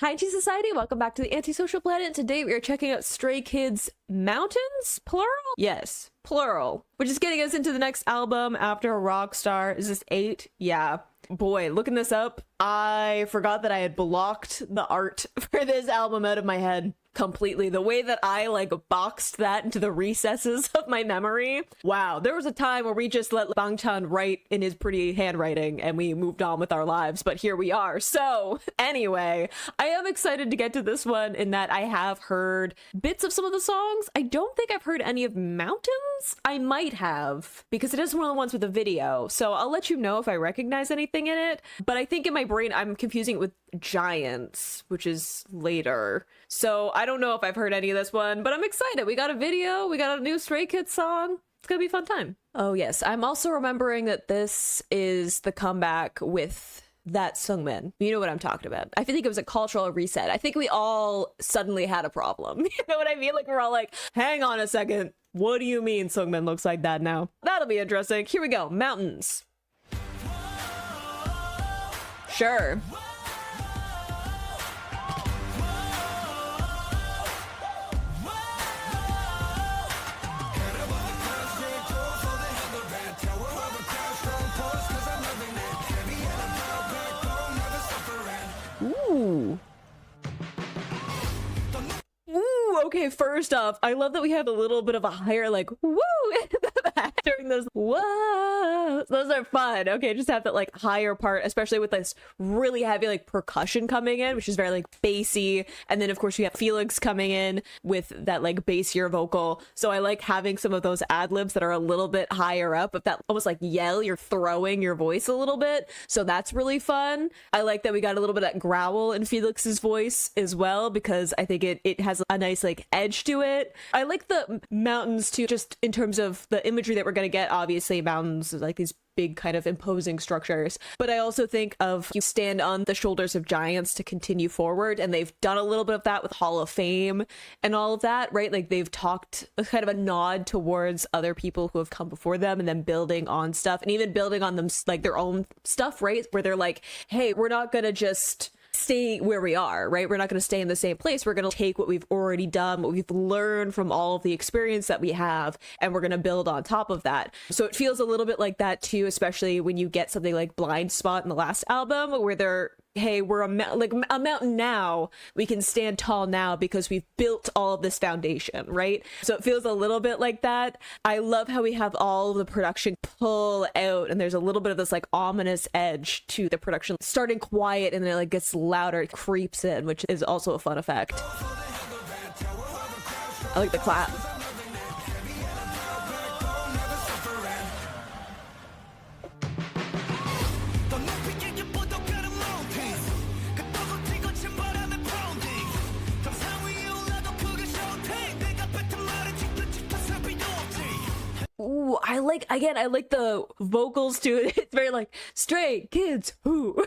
Hi, Anti-Society. Welcome back to the Antisocial Planet. Today we are checking out Stray Kids Mountains? Plural? Yes, plural. Which is getting us into the next album after Rockstar. Is this 8? Yeah. Boy, looking this up, I forgot that I had blocked the art for this album out of my head completely. The way that I boxed that into the recesses of my memory. Wow, there was a time where we just let Bangchan write in his pretty handwriting and we moved on with our lives, but here we are. So anyway, I am excited to get to this one in that I have heard bits of some of the songs. I don't think I've heard any of Mountains. I might have, because it is one of the ones with a video. So I'll let you know if I recognize anything in it. But I think in my brain, I'm confusing it with Giants, which is later. So I don't know if I've heard any of this one, but I'm excited. We got a video, we got a new Stray Kids song. It's gonna be a fun time. Oh yes, I'm also remembering that this is the comeback with that Sungmin. You know what I'm talking about. I think it was a cultural reset. I think we all suddenly had a problem. You know what I mean? Like we're all like, hang on a second. What do you mean Sungmin looks like that now? That'll be interesting. Here we go. Mountains. Sure. Ooh. Ooh, okay, first off, I love that we have a little bit of a higher, like, woo, in the back during those, whoa. Those are fun. Okay, just have that, like, higher part, especially with this really heavy, like, percussion coming in, which is very, like, bassy. And then, of course, you have Felix coming in with that, like, bassier vocal. So I like having some of those ad-libs that are a little bit higher up, of that almost, like, yell, you're throwing your voice a little bit. So that's really fun. I like that we got a little bit of that growl in Felix's voice as well, because I think it has a nice like edge to it. I like the mountains too, just in terms of the imagery that we're gonna get. Obviously mountains is like these big kind of imposing structures, but I also think of you stand on the shoulders of giants to continue forward, and they've done a little bit of that with Hall of Fame and all of that, right? Like they've talked a kind of a nod towards other people who have come before them and then building on stuff and even building on them like their own stuff, right? Where they're like, hey, we're not gonna just stay where we are, right? We're not going to stay in the same place. We're going to take what we've already done, what we've learned from all of the experience that we have, and we're going to build on top of that. So it feels a little bit like that too, especially when you get something like Blind Spot in the last album, where they're, hey, we're a mountain now. We can stand tall now because we've built all of this foundation, right? So it feels a little bit like that. I love how we have all of the production pull out, and there's a little bit of this like ominous edge to the production, starting quiet and then it like gets louder, it creeps in, which is also a fun effect. I like the clap. Ooh, I like the vocals to it. It's very like Stray Kids who.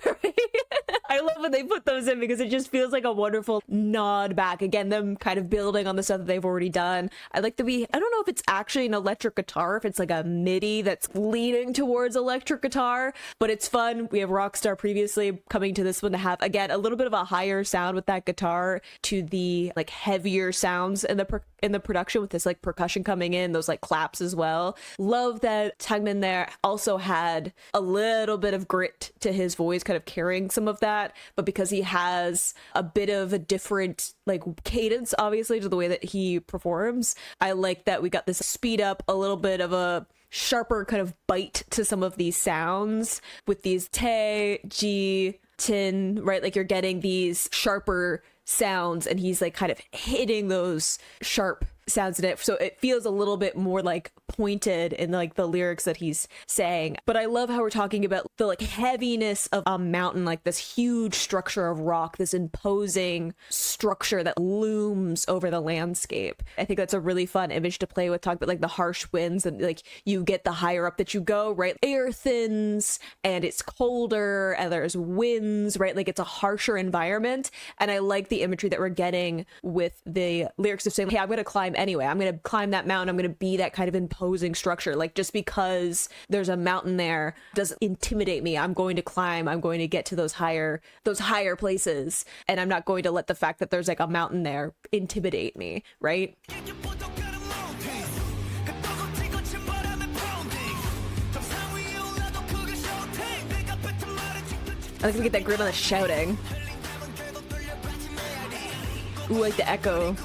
I love when they put those in because it just feels like a wonderful nod back. Again, them kind of building on the stuff that they've already done. I like that I don't know if it's actually an electric guitar, if it's like a MIDI that's leaning towards electric guitar, but it's fun. We have Rockstar previously coming to this one to have, again, a little bit of a higher sound with that guitar to the like heavier sounds in the production with this like percussion coming in, those like claps as well. Love that Tangmin there also had a little bit of grit to his voice, kind of carrying some of that, but because he has a bit of a different like cadence obviously to the way that he performs, I like that we got this speed up, a little bit of a sharper kind of bite to some of these sounds with these te, ji, tin, right? Like you're getting these sharper sounds and he's like kind of hitting those sharp sounds in it, so it feels a little bit more like pointed in like the lyrics that he's saying. But I love how we're talking about the like heaviness of a mountain, like this huge structure of rock, this imposing structure that looms over the landscape. I think that's a really fun image to play with. Talk about like the harsh winds, and like you get the higher up that you go, right? Air thins and it's colder and there's winds, right? Like it's a harsher environment. And I like the imagery that we're getting with the lyrics of saying, hey, I'm going to climb anyway. I'm going to climb that mountain. I'm going to be that kind of imposing structure. Like, just because there's a mountain there doesn't intimidate me. I'm going to climb. I'm going to get to those higher places. And I'm not going to let the fact that there's like a mountain there intimidate me, right? I like we get that grid on the shouting. Ooh, like the echo.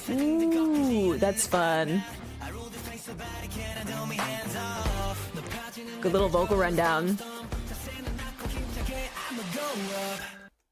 Ooh, that's fun. Good little vocal rundown.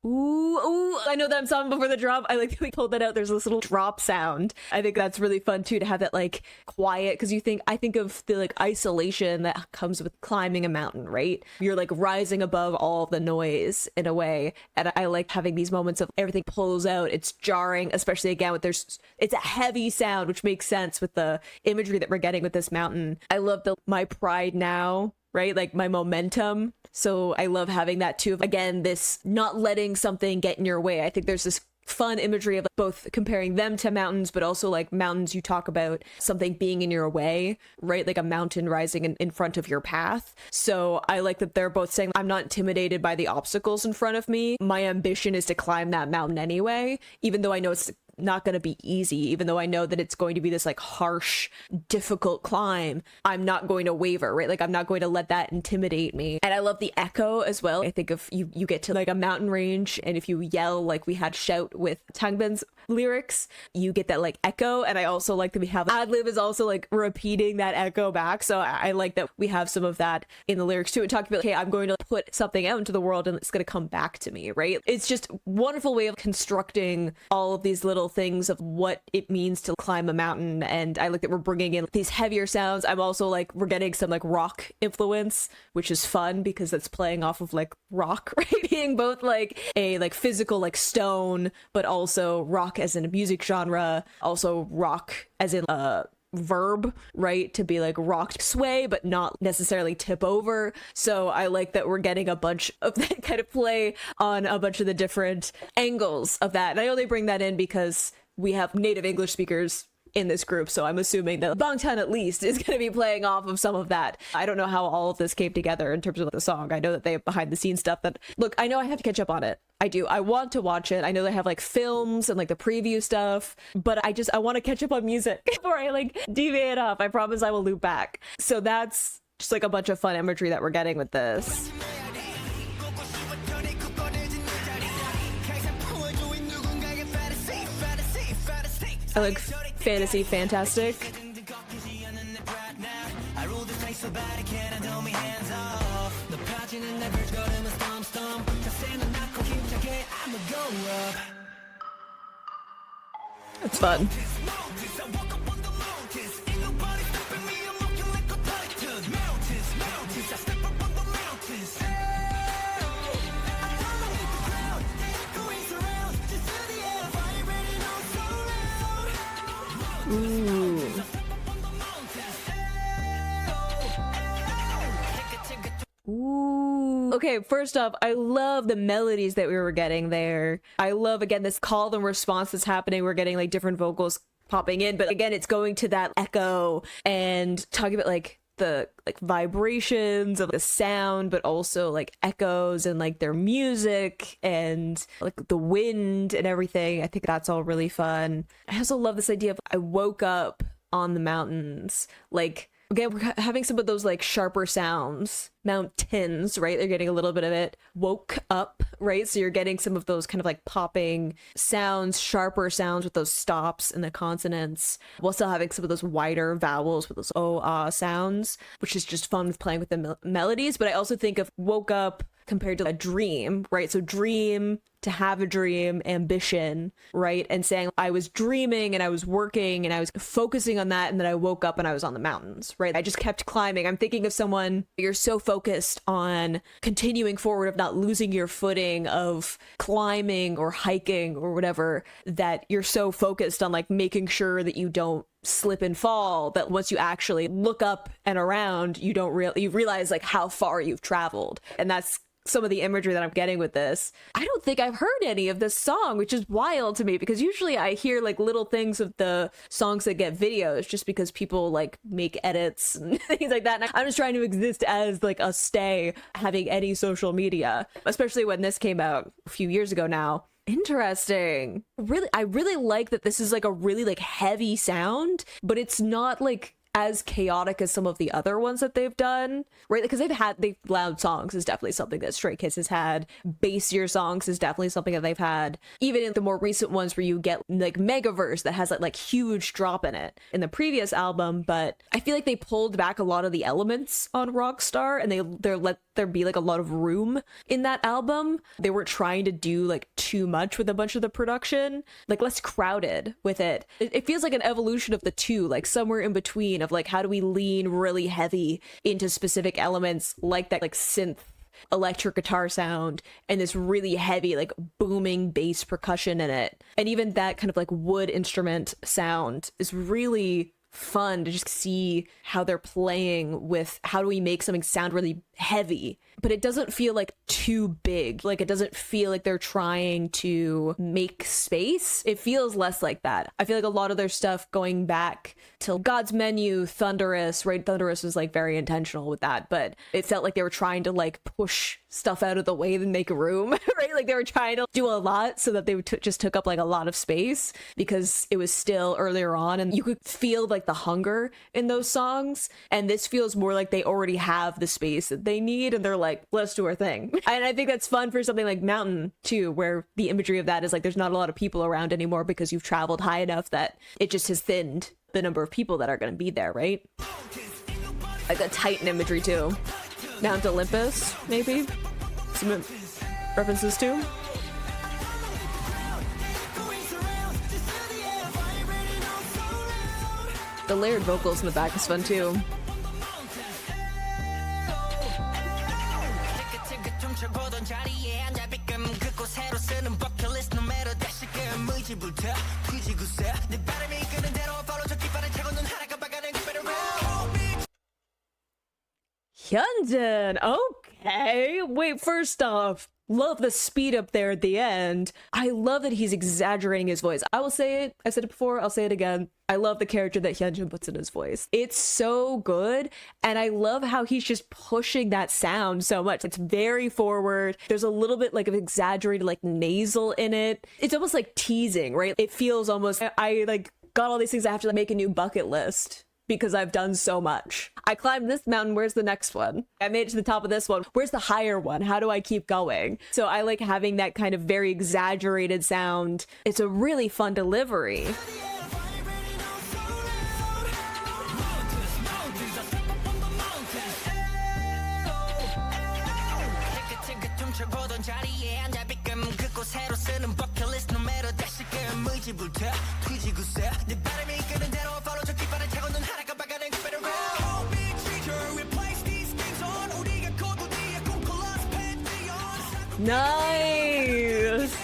Ooh, I know that song before the drop. I like that we pulled that out. There's this little drop sound. I think that's really fun too, to have that like quiet, because I think of the like isolation that comes with climbing a mountain, right? You're like rising above all of the noise in a way. And I like having these moments of everything pulls out. It's jarring, especially again with it's a heavy sound, which makes sense with the imagery that we're getting with this mountain. I love my pride now, right? Like my momentum. So I love having that too. Again, this not letting something get in your way. I think there's this fun imagery of both comparing them to mountains, but also like mountains, you talk about something being in your way, right? Like a mountain rising in front of your path. So I like that they're both saying, I'm not intimidated by the obstacles in front of me. My ambition is to climb that mountain anyway, even though I know it's not going to be easy, even though I know that it's going to be this like harsh, difficult climb. I'm not going to waver, right? Like I'm not going to let that intimidate me. And I love the echo as well. I think if you get to like a mountain range, and if you yell like we had Shout with Tangbin's lyrics, you get that like echo. And I also like that we have ad-lib is also like repeating that echo back. So I like that we have some of that in the lyrics too, and talking about, hey, I'm going to put something out into the world and it's going to come back to me, right? It's just a wonderful way of constructing all of these little things of what it means to climb a mountain. And I like that we're bringing in these heavier sounds. I'm also like, we're getting some like rock influence, which is fun because that's playing off of like rock, right? Being both like a like physical like stone, but also rock as in a music genre, also rock as in a verb, right? To be like rocked, sway, but not necessarily tip over. So I like that we're getting a bunch of that kind of play on a bunch of the different angles of that. And I only bring that in because we have native English speakers in this group, so I'm assuming that Bangtan at least is going to be playing off of some of that. I don't know how all of this came together in terms of the song. I know that they have behind the scenes stuff that, look, I know I have to catch up on it. I do. I want to watch it. I know they have like films and like the preview stuff, but I want to catch up on music before I like deviate off. I promise I will loop back. So that's just like a bunch of fun imagery that we're getting with this. I like fantasy fantastic. It's fun. Ooh. Ooh. Okay, first off, I love the melodies that we were getting there. I love, again, this call and response that's happening. We're getting like different vocals popping in, but again, it's going to that echo and talking about like the like vibrations of the sound, but also like echoes and like their music and like the wind and everything. I think that's all really fun. I also love this idea of I woke up on the mountains. Like, again, we're having some of those like sharper sounds. Mountains, right? They're getting a little bit of it. Woke up, right? So you're getting some of those kind of like popping sounds, sharper sounds with those stops and the consonants, while still having some of those wider vowels with those sounds, which is just fun with playing with the melodies. But I also think of woke up compared to a dream, right? So dream to have a dream, ambition, right? And saying I was dreaming and I was working and I was focusing on that, and then I woke up and I was on the mountains, right? I just kept climbing. I'm thinking of someone, you're so focused on continuing forward, of not losing your footing, of climbing or hiking or whatever, that you're so focused on like making sure that you don't slip and fall, that once you actually look up and around, you realize like how far you've traveled. And that's some of the imagery that I'm getting with this. I don't think I've heard any of this song, which is wild to me, because usually I hear like little things of the songs that get videos just because people like make edits and things like that. And I'm just trying to exist as like a stay having any social media, especially when this came out a few years ago now. Interesting. Really, I really like that this is like a really like heavy sound, but it's not like as chaotic as some of the other ones that they've done, right? Because they've loud songs is definitely something that Stray Kids has had. Bassier songs is definitely something that they've had. Even in the more recent ones where you get like Megaverse that has like huge drop in it in the previous album, but I feel like they pulled back a lot of the elements on Rockstar, and they let there be like a lot of room in that album. They weren't trying to do like too much with a bunch of the production, like less crowded with it. It feels like an evolution of the two, like somewhere in between of like how do we lean really heavy into specific elements like that like synth electric guitar sound and this really heavy like booming bass percussion in it. And even that kind of like wood instrument sound is really fun to just see how they're playing with how do we make something sound really heavy, but it doesn't feel like too big. Like it doesn't feel like they're trying to make space. It feels less like that. I feel like a lot of their stuff going back to God's Menu, Thunderous, right? Thunderous was like very intentional with that, but it felt like they were trying to like push stuff out of the way and make room, right? Like they were trying to do a lot so that they just took up like a lot of space because it was still earlier on and you could feel like the hunger in those songs. And this feels more like they already have the space that they need and they're like, let's do our thing. And I think that's fun for something like Mountain too, where the imagery of that is like there's not a lot of people around anymore because you've traveled high enough that it just has thinned the number of people that are going to be there, right? Like a Titan imagery too. Mount Olympus, maybe? Some references to. The layered vocals in the back is fun too. Hyunjin, okay. Wait, first off, love the speed up there at the end. I love that he's exaggerating his voice. I will say it. I said it before. I'll say it again. I love the character that Hyunjin puts in his voice. It's so good. And I love how he's just pushing that sound so much. It's very forward. There's a little bit like of exaggerated like nasal in it. It's almost like teasing, right? It feels almost, I like got all these things I have to like, make a new bucket list because I've done so much. I climbed this mountain. Where's the next one? I made it to the top of this one. Where's the higher one? How do I keep going? So I like having that kind of very exaggerated sound. It's a really fun delivery. Nice.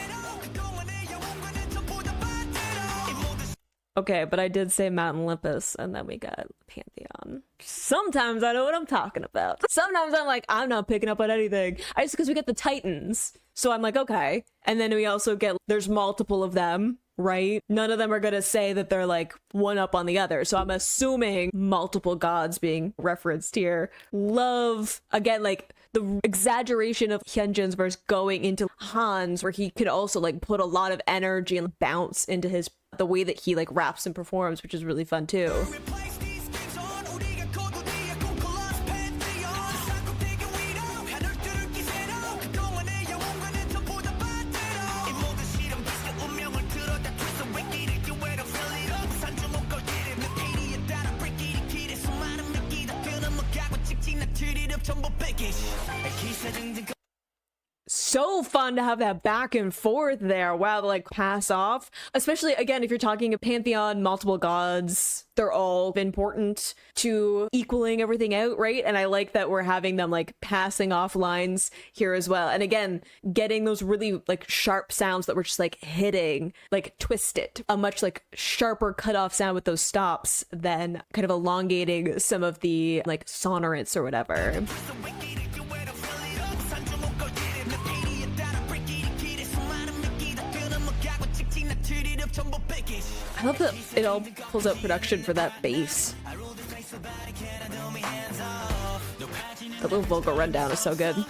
Okay, but I did say Mount Olympus, and then we got Pantheon. Sometimes I know what I'm talking about. Sometimes I'm like, I'm not picking up on anything. I just because we get the Titans, so I'm like, okay. And then we also get, there's multiple of them, right? None of them are gonna say that they're like one up on the other. So I'm assuming multiple gods being referenced here. Love, again, like the exaggeration of Hyunjin's verse going into Han's, where he could also like put a lot of energy and bounce into his, the way that he like raps and performs, which is really fun too. so fun to have that back and forth there. Wow, to like pass off. Especially, again, if you're talking a pantheon, multiple gods, they're all important to equaling everything out, right? And I like that we're having them like passing off lines here as well. And again, getting those really like sharp sounds that we're just like hitting, like twisted, a much like sharper cutoff sound with those stops than kind of elongating some of the like sonorants or whatever. I love that it all pulls out production for that bass. The little vocal rundown is so good.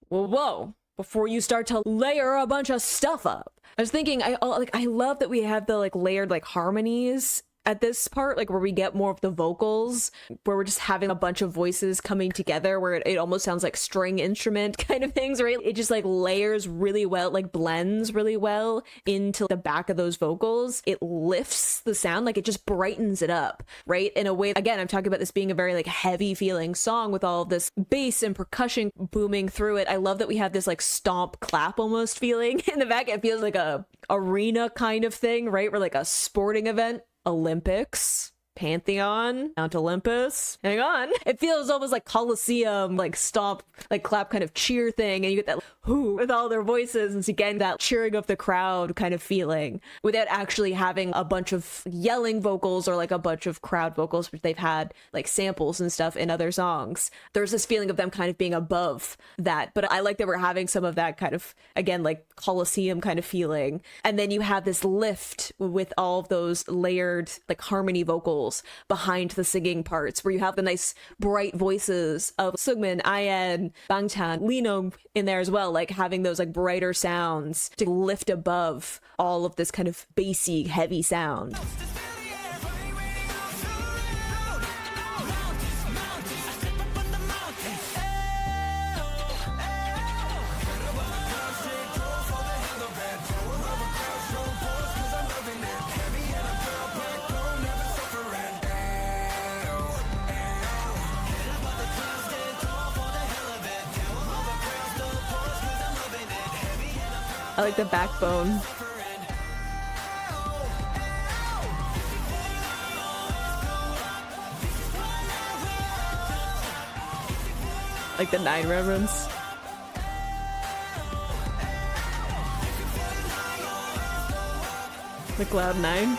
Whoa, before you start to layer a bunch of stuff up. I was thinking, I love that we have the like layered like harmonies at this part, like where we get more of the vocals, where we're just having a bunch of voices coming together, where it almost sounds like string instrument kind of things, right? It just like layers really well, like blends really well into the back of those vocals. It lifts the sound, like it just brightens it up, right? In a way, again, I'm talking about this being a very like heavy feeling song with all of this bass and percussion booming through it. I love that we have this like stomp clap almost feeling in the back. It feels like a arena kind of thing, right? We're like a sporting event. Olympics, Pantheon, Mount Olympus. Hang on. It feels almost like Coliseum, like stomp, like clap kind of cheer thing. And you get that whoo with all their voices. And so again, that cheering of the crowd kind of feeling without actually having a bunch of yelling vocals or like a bunch of crowd vocals, which they've had like samples and stuff in other songs. There's this feeling of them kind of being above that. But I like that we're having some of that kind of, again, like Coliseum kind of feeling. And then you have this lift with all of those layered like harmony vocals behind the singing parts, where you have the nice bright voices of Sungmin, IN, Bangtan, Lino in there as well, like having those like brighter sounds to lift above all of this kind of bassy, heavy sound. I like the backbone. Like the 9 reverence. The Cloud 9.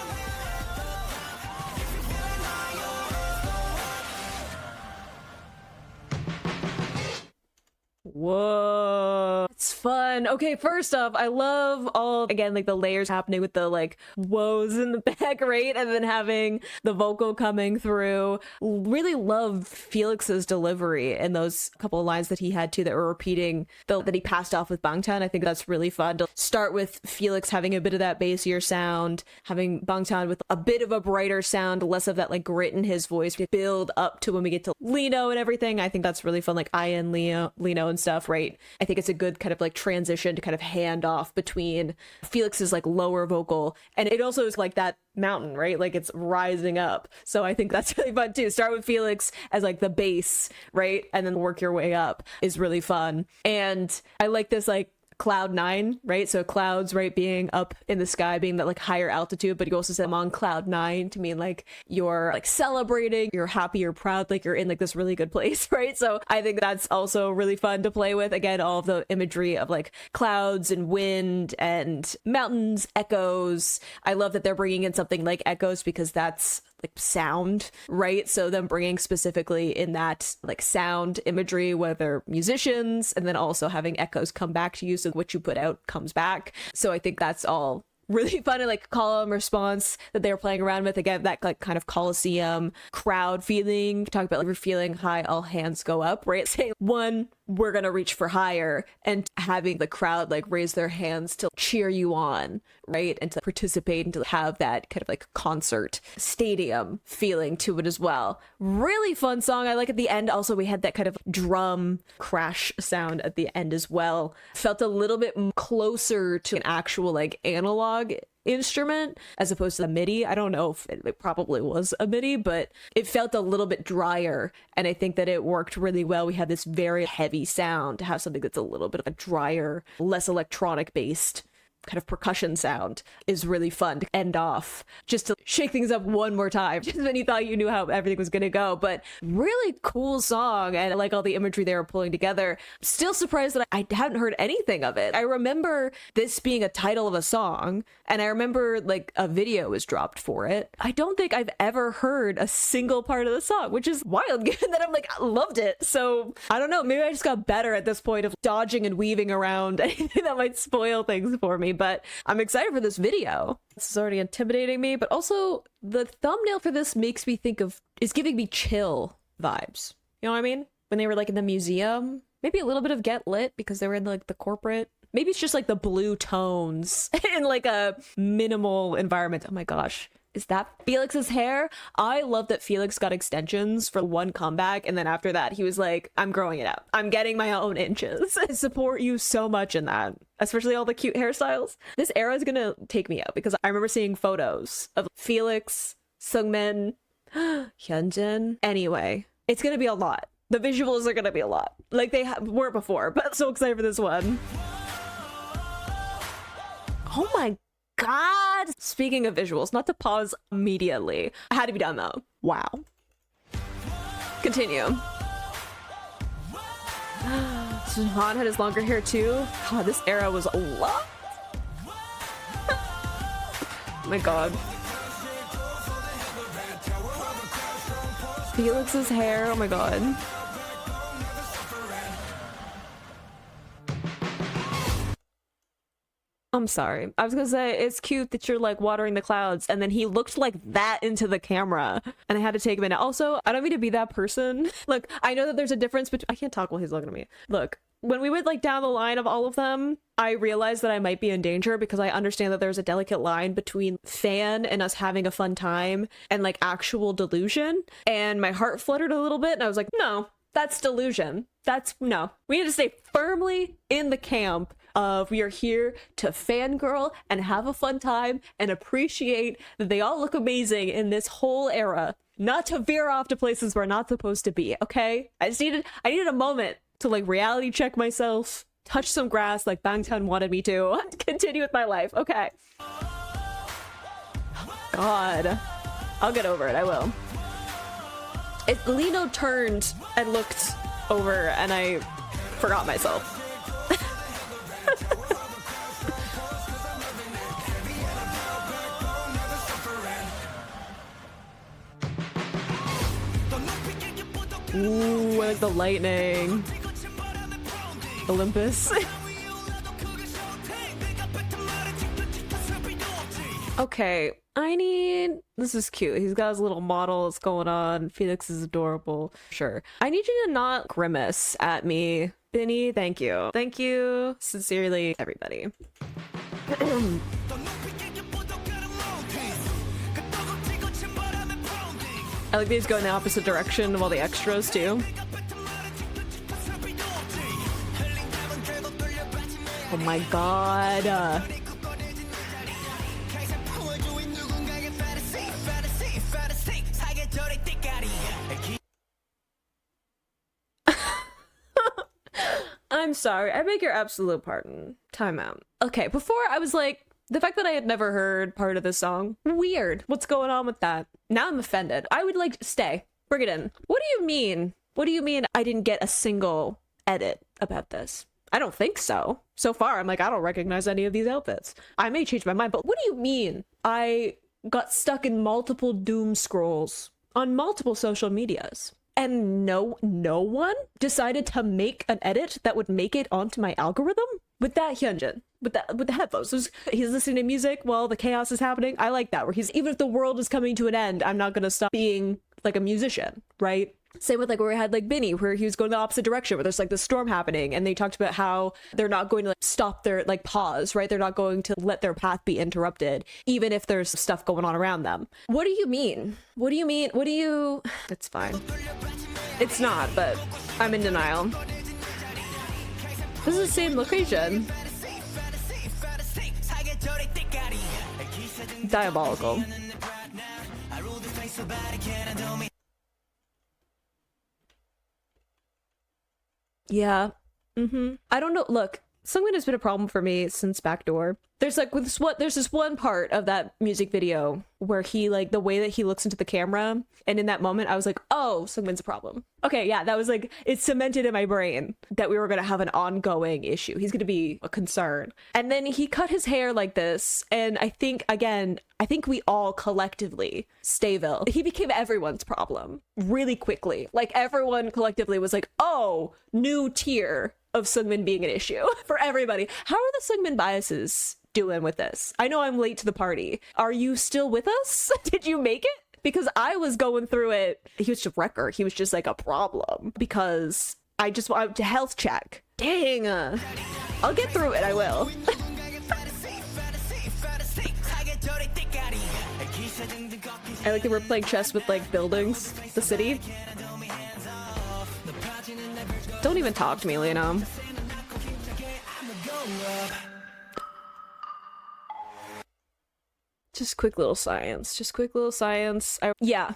Whoa, it's fun. Okay, first off, I love all, again, like the layers happening with the like woes in the back, right? And then having the vocal coming through. Really love Felix's delivery and those couple of lines that he had too that were repeating that he passed off with Bangtan. I think that's really fun to start with Felix having a bit of that bassier sound, having Bangtan with a bit of a brighter sound, less of that like grit in his voice, to build up to when we get to Lino and everything. I think that's really fun, like IN Lino and stuff, right? I think it's a good kind of like transition to kind of hand off between Felix's like lower vocal, and it also is like that mountain, right? Like it's rising up. So I think that's really fun too. Start with Felix as like the bass, right? And then work your way up is really fun. And I like this like Cloud 9, right? So clouds, right, being up in the sky, being that like higher altitude, but you also said I'm on Cloud 9 to mean like you're like celebrating, you're happy, you're proud, like you're in like this really good place, right? So I think that's also really fun to play with. Again, all of the imagery of like clouds and wind and mountains, echoes. I love that they're bringing in something like echoes because that's like sound, right? So them bringing specifically in that like sound imagery, whether musicians, and then also having echoes come back to you, so what you put out comes back. So I think that's all really fun, and like call and response that they're playing around with. Again, that like kind of Coliseum crowd feeling. Talk about like we're feeling high, all hands go up, right? Say 1, we're gonna reach for higher, and having the crowd like raise their hands to cheer you on, right? And to participate and to have that kind of like concert stadium feeling to it as well. Really fun song. I like at the end also we had that kind of drum crash sound at the end as well. Felt a little bit closer to an actual like analog instrument as opposed to the MIDI. I don't know if it probably was a MIDI, but it felt a little bit drier, and I think that it worked really well. We had this very heavy sound to have something that's a little bit of a drier, less electronic based kind of percussion sound is really fun to end off, just to shake things up one more time, just when you thought you knew how everything was gonna go. But really cool song, and I like all the imagery they were pulling together. Still surprised that I hadn't heard anything of it. I remember this being a title of a song, and I remember like a video was dropped for it. I don't think I've ever heard a single part of the song, which is wild given that I'm like, I loved it. So I don't know, maybe I just got better at this point of dodging and weaving around anything that might spoil things for me. But I'm excited for this video. This is already intimidating me, but also the thumbnail for this makes me think of, is giving me Chill vibes. You know what I mean? When they were like in the museum, maybe a little bit of Get Lit because they were in like the corporate. Maybe it's just like the blue tones in like a minimal environment. Oh my gosh. Is that Felix's hair? I love that Felix got extensions for one comeback, and then after that he was like, I'm growing it out. I'm getting my own inches. I support you so much in that, especially all the cute hairstyles. This era is gonna take me out because I remember seeing photos of Felix, Seungmin, Hyunjin. Anyway, it's gonna be a lot. The visuals are gonna be a lot. Like they were before, but I'm so excited for this one. Oh my God. Speaking of visuals, not to pause immediately. I had to be done though. Wow. Continue. So Han had his longer hair too. God, this era was a lot. Oh my God. Felix's hair. Oh my God. I'm sorry. I was gonna say, it's cute that you're like watering the clouds, and then he looked like that into the camera, and I had to take a minute. Also, I don't mean to be that person. Look, I know that there's a difference between— I can't talk while he's looking at me. Look, when we went like down the line of all of them, I realized that I might be in danger because I understand that there's a delicate line between fan and us having a fun time and like actual delusion. And my heart fluttered a little bit, and I was like, no, that's delusion. No. We need to stay firmly in the camp of we are here to fangirl and have a fun time and appreciate that they all look amazing in this whole era, not to veer off to places we're not supposed to be, okay? I needed a moment to like reality check myself, touch some grass like Bangtan wanted me to, continue with my life, okay? God, I'll get over it, I will. Lino turned and looked over and I forgot myself. Ooh, I like the lightning. Olympus. Okay, this is cute. He's got his little models going on. Felix is adorable. Sure. I need you to not grimace at me. Benny, thank you. Thank you. Sincerely, everybody. I like these go in the opposite direction of all the extras too. Oh my God. I'm sorry. I beg your absolute pardon. Time out. Okay, before I was like, the fact that I had never heard part of this song, weird. What's going on with that? Now I'm offended. I would like, stay. Bring it in. What do you mean? What do you mean I didn't get a single edit about this? I don't think so. So far, I'm like, I don't recognize any of these outfits. I may change my mind, but what do you mean I got stuck in multiple doom scrolls on multiple social medias? And no one decided to make an edit that would make it onto my algorithm? With that Hyunjin, with the headphones. So he's listening to music while the chaos is happening. I like that, where he's, even if the world is coming to an end, I'm not gonna stop being like a musician, right? Same with like where we had like Binny, where he was going the opposite direction, where there's like the storm happening, and they talked about how they're not going to like stop their like pause, right? They're not going to let their path be interrupted, even if there's stuff going on around them. What do you mean? What do you mean? What do you... It's fine. It's not, but I'm in denial. This is the same location. Diabolical. Yeah. I don't know. Look, Sungmin has been a problem for me since Backdoor. There's like there's this one part of that music video where he like the way that he looks into the camera, and in that moment I was like, oh, Sungmin's a problem. Okay, yeah, that was like, it cemented in my brain that we were gonna have an ongoing issue. He's gonna be a concern. And then he cut his hair like this, and I think we all collectively, Stayville, he became everyone's problem really quickly. Like everyone collectively was like, oh, new tier of Sungmin being an issue for everybody. How are the Sungmin biases doing with this? I know I'm late to the party. Are you still with us? Did you make it? Because I was going through it. He was just a wrecker. He was just like a problem because I just want to health check. Dang. I'll get through it. I will. I like that we're playing chess with like buildings, the city. Don't even talk to me, Lena. Just quick little science. Just quick little science. Yeah.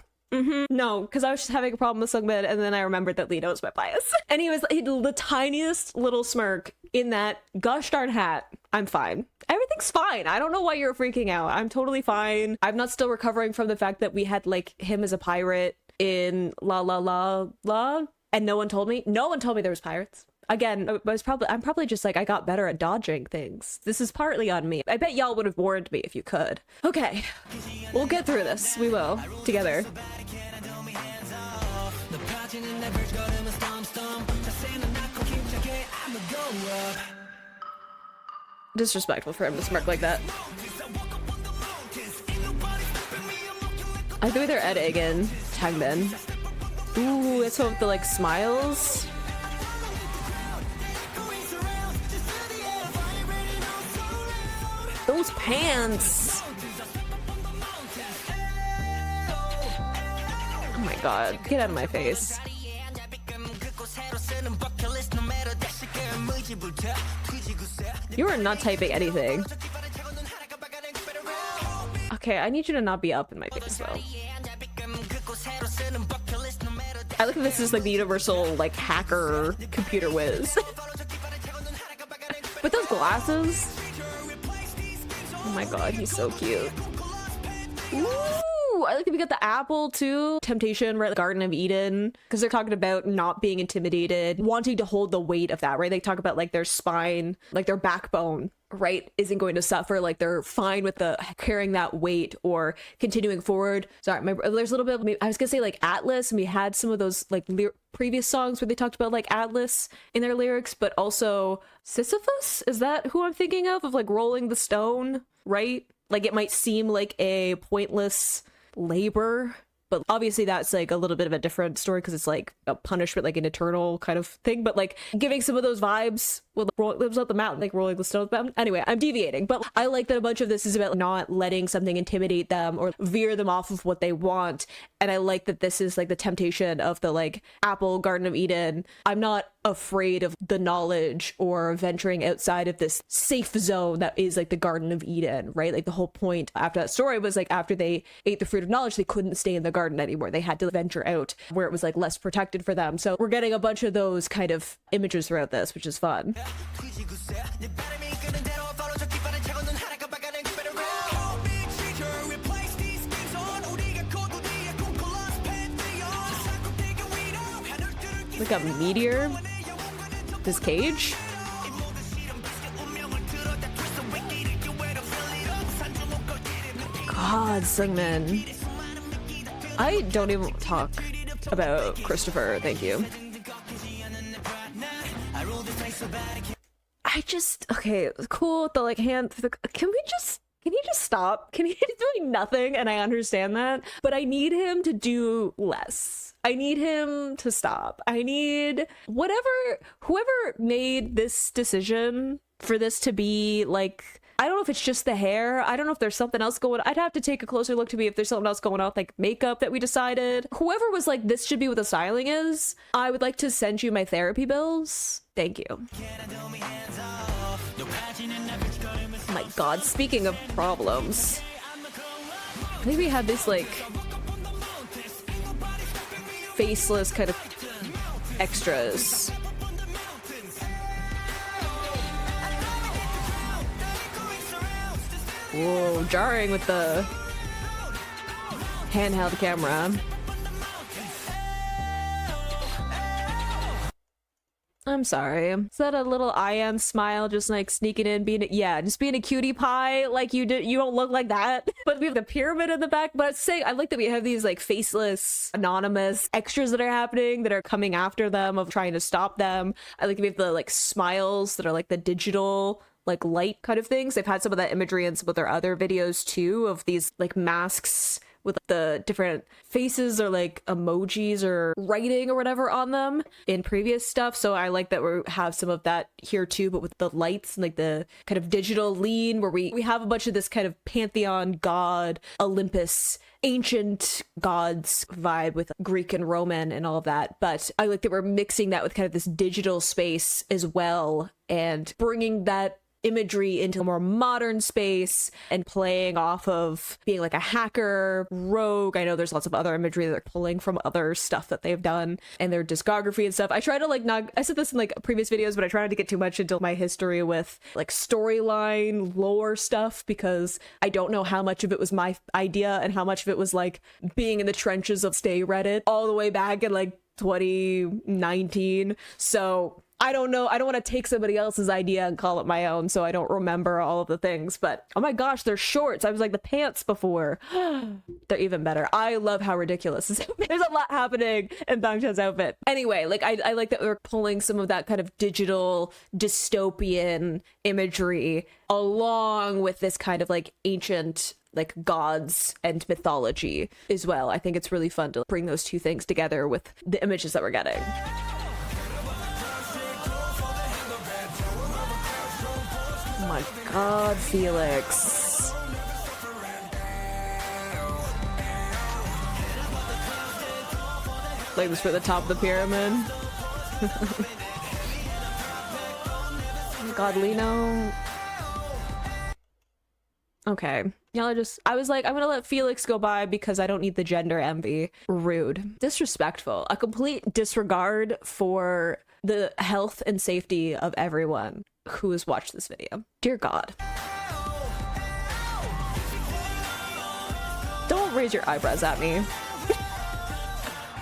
No, because I was just having a problem with Sungmin, and then I remembered that Lena was my bias. And he had the tiniest little smirk in that gosh darn hat. I'm fine. Everything's fine. I don't know why you're freaking out. I'm totally fine. I'm not still recovering from the fact that we had like him as a pirate in La La La La, and no one told me. No one told me there was pirates. Again, I'm probably just like, I got better at dodging things. This is partly on me. I bet y'all would have warned me if you could. Okay, we'll get through this. We will, together. Disrespectful for him to smirk like that. I think they're editing Tangmin. Ooh, let's hope the like smiles. Those pants! Oh my god, get out of my face. You are not typing anything. Okay, I need you to not be up in my face though. I look at this as like the universal like hacker computer whiz. With those glasses. Oh my god, he's so cute. Ooh, I like that we got the apple too. Temptation, right? The Garden of Eden. Because they're talking about not being intimidated, wanting to hold the weight of that, right? They talk about like their spine, like their backbone, right, isn't going to suffer. Like they're fine with the carrying that weight or continuing forward. Sorry, there's a little bit of, I was gonna say like Atlas, and we had some of those like previous songs where they talked about like Atlas in their lyrics, but also Sisyphus? Is that who I'm thinking of like rolling the stone, right? Like it might seem like a pointless labor, but obviously that's like a little bit of a different story because it's like a punishment, like an eternal kind of thing, but like giving some of those vibes with lives up the mountain, like rolling the stones mountain. Anyway, I'm deviating, but I like that a bunch of this is about not letting something intimidate them or veer them off of what they want. And I like that this is like the temptation of the like apple Garden of Eden. I'm not afraid of the knowledge or venturing outside of this safe zone that is like the Garden of Eden, right? Like the whole point after that story was like after they ate the fruit of knowledge, they couldn't stay in the garden anymore. They had to venture out where it was like less protected for them. So we're getting a bunch of those kind of images throughout this, which is fun. Like a meteor? This cage? God, Sungmin. I don't even talk about Christopher, thank you. I just, okay, cool with the like hand, can you he just stop? Can he he's doing nothing? And I understand that, but I need him to do less. I need him to stop. I need whoever made this decision for this to be like, I don't know if it's just the hair. I don't know if there's something else going on. I'd have to take a closer look to be if there's something else going on with like makeup that we decided. Whoever was like, this should be what the styling is, I would like to send you my therapy bills. Thank you. Oh my god, speaking of problems. I think we had this like faceless kind of extras. Whoa, jarring with the handheld camera. I'm sorry. Is that a little I am smile just like sneaking in, just being a cutie pie like you did? You don't look like that. But we have the pyramid in the back. But I like that we have these like faceless, anonymous extras that are happening that are coming after them of trying to stop them. I like that we have the like smiles that are like the digital like light kind of things. They've had some of that imagery in some of their other videos too, of these like masks with the different faces or like emojis or writing or whatever on them in previous stuff. So I like that we have some of that here too, but with the lights and like the kind of digital lean where we have a bunch of this kind of Pantheon god, Olympus, ancient gods vibe with Greek and Roman and all of that. But I like that we're mixing that with kind of this digital space as well and bringing that imagery into a more modern space and playing off of being like a hacker, rogue. I know there's lots of other imagery that they're pulling from other stuff that they've done and their discography and stuff. I try to like I said this in like previous videos, but I try not to get too much into my history with like storyline, lore stuff, because I don't know how much of it was my idea and how much of it was like being in the trenches of Stay Reddit all the way back in like 2019. So I don't know. I don't want to take somebody else's idea and call it my own, so I don't remember all of the things. But oh my gosh, they're shorts. I was like the pants before. They're even better. I love how ridiculous this is. There's a lot happening in Bangchan's outfit. Anyway, like I like that we're pulling some of that kind of digital dystopian imagery along with this kind of like ancient like gods and mythology as well. I think it's really fun to bring those two things together with the images that we're getting. Oh my god, Felix. Like this for the top of the pyramid. Oh my god, Lino. Okay. Y'all are just, I was like, I'm gonna let Felix go by because I don't need the gender envy. Rude. Disrespectful. A complete disregard for the health and safety of everyone who has watched this video. Dear God. Don't raise your eyebrows at me.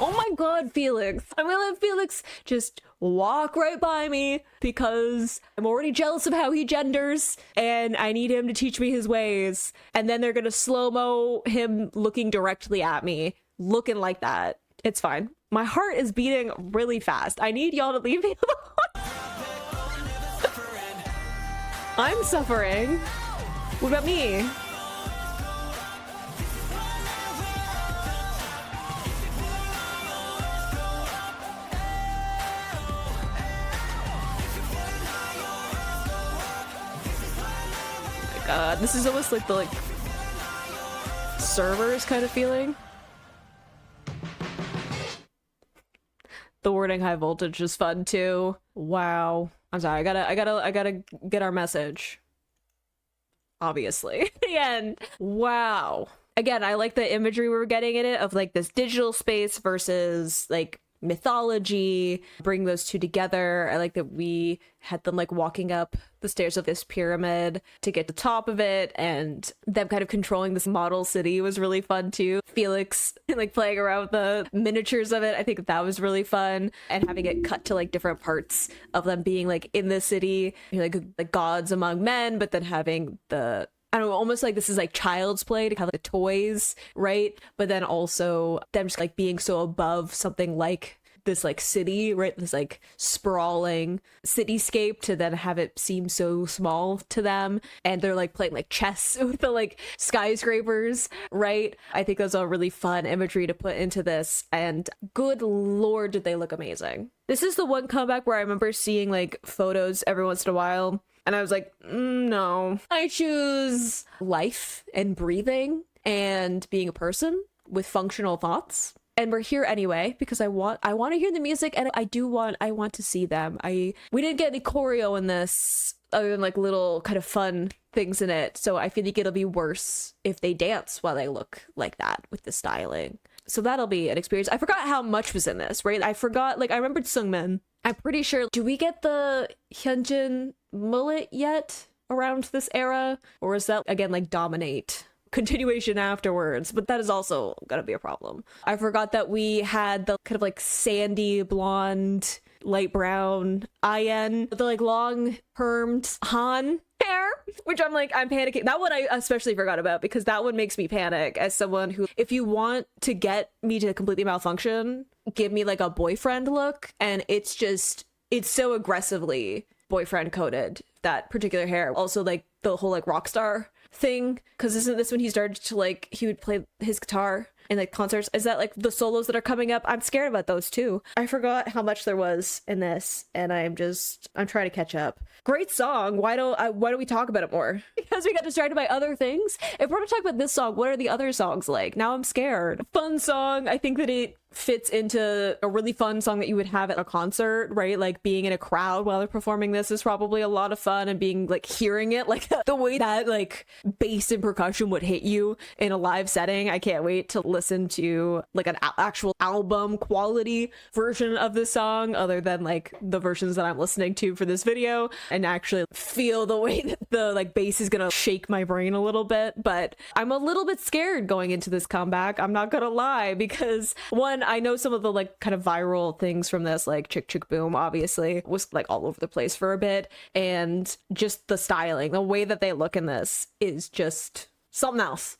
Oh my god, Felix. I'm gonna let Felix just walk right by me because I'm already jealous of how he genders and I need him to teach me his ways. And then they're gonna slow-mo him looking directly at me, looking like that. It's fine. My heart is beating really fast. I need y'all to leave me alone. I'm suffering. What about me? God, this is almost like the like servers kind of feeling. The wording high voltage is fun too. Wow. I'm sorry, I gotta get our message. Obviously. The end. Wow. Again, I like the imagery we were getting in it of like this digital space versus like mythology, bring those two together. I like that we had them like walking up the stairs of this pyramid to get to the top of it, and them kind of controlling this model city was really fun too. Felix like playing around with the miniatures of it, I think that was really fun, and having it cut to like different parts of them being like in the city, like the gods among men, but then having the, I don't know, almost like this is like child's play to have like the toys, right? But then also them just like being so above something like this like city, right? This like sprawling cityscape to then have it seem so small to them. And they're like playing like chess with the like skyscrapers, right? I think those are really fun imagery to put into this. And good lord, did they look amazing. This is the one comeback where I remember seeing like photos every once in a while. And I was like, no, I choose life and breathing and being a person with functional thoughts. And we're here anyway because I want to hear the music, and I want to see them. We didn't get any choreo in this other than like little kind of fun things in it. So I feel like it'll be worse if they dance while they look like that with the styling. So that'll be an experience. I forgot how much was in this, right? I forgot, like I remembered Sungmin. I'm pretty sure. Do we get the Hyunjin mullet yet around this era? Or is that again like dominate? Continuation afterwards, but that is also gonna be a problem. I forgot that we had the kind of like sandy blonde, light brown IN, the like long permed Han hair, which I'm panicking. That one I especially forgot about because that one makes me panic as someone who, if you want to get me to completely malfunction, give me like a boyfriend look, and it's so aggressively boyfriend coded, that particular hair. Also like the whole like rock star thing, because isn't this when he started to like, he would play his guitar in like concerts? Is that like the solos that are coming up? I'm scared about those too. I forgot how much there was in this, and I'm trying to catch up. Great song. Why don't we talk about it more? Because we got distracted by other things. If we're gonna talk about this song, what are the other songs like? Now I'm scared. Fun song. I think that it fits into a really fun song that you would have at a concert, right? Like being in a crowd while they're performing this is probably a lot of fun, and being like hearing it, like the way that like bass and percussion would hit you in a live setting. I can't wait to listen to like an actual album quality version of this song, other than like the versions that I'm listening to for this video, and actually feel the way that the like bass is gonna shake my brain a little bit. But I'm a little bit scared going into this comeback, I'm not gonna lie, because one, I know some of the like kind of viral things from this, like Chick Chick Boom obviously was like all over the place for a bit, and just the styling, the way that they look in this is just something else.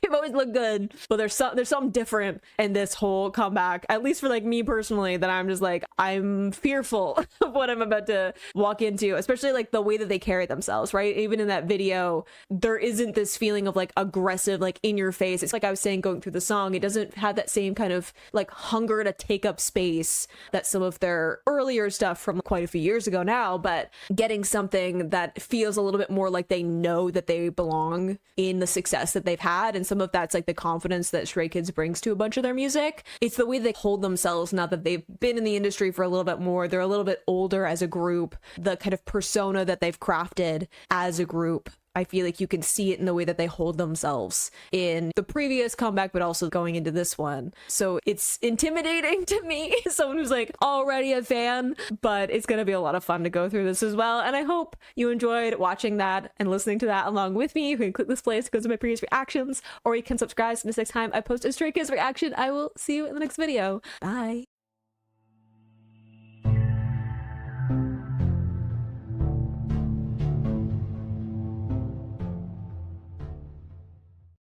They've always looked good, but there's something different in this whole comeback, at least for like me personally, that I'm just like, I'm fearful of what I'm about to walk into, especially like the way that they carry themselves, right? Even in that video, there isn't this feeling of like aggressive, like in your face. It's like I was saying, going through the song, it doesn't have that same kind of like hunger to take up space that some of their earlier stuff from quite a few years ago now, but getting something that feels a little bit more like they know that they belong in the success that they've had. And some of that's like the confidence that Stray Kids brings to a bunch of their music. It's the way they hold themselves now that they've been in the industry for a little bit more. They're a little bit older as a group. The kind of persona that they've crafted as a group, I feel like you can see it in the way that they hold themselves in the previous comeback, but also going into this one. So it's intimidating to me, someone who's like already a fan, but it's going to be a lot of fun to go through this as well. And I hope you enjoyed watching that and listening to that along with me. You can click this place to go to my previous reactions, or you can subscribe so the next time I post a Stray Kids reaction. I will see you in the next video. Bye.